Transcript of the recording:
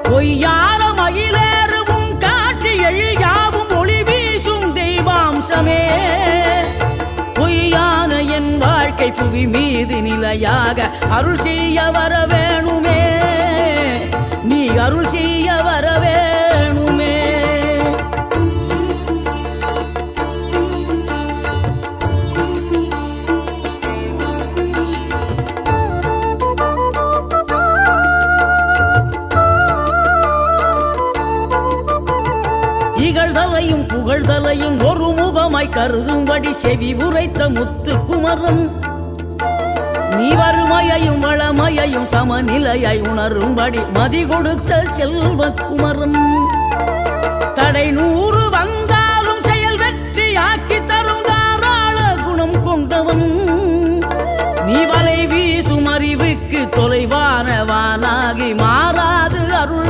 பொய்யான மயிலேறும் காட்சி எழியாவும் ஒளி வீசும் தெய்வாம்சமே பொய்யான என் வாழ்க்கை புவி மீது நிலையாக அருள் செய்ய வர வேணுமே நீ அருள் செய்ய வர வேணுமே இகழ்தலையும் புகழ்தலையும் ஒரு முகமாய் கருதும்படி செவி உரைத்த முத்து குமரன் நீ வறுமையையும் வளமையையும் சமநிலையை உணரும்படி மதி கொடுத்த செல்வ குமரன் தடை 100 வந்தாலும் செயல் வெற்றியாக்கி தரும் தாராள குணம் கொண்டவன் நீ வலை வீசும் அறிவுக்கு தொலைவானவானாகி மாறாது அருள்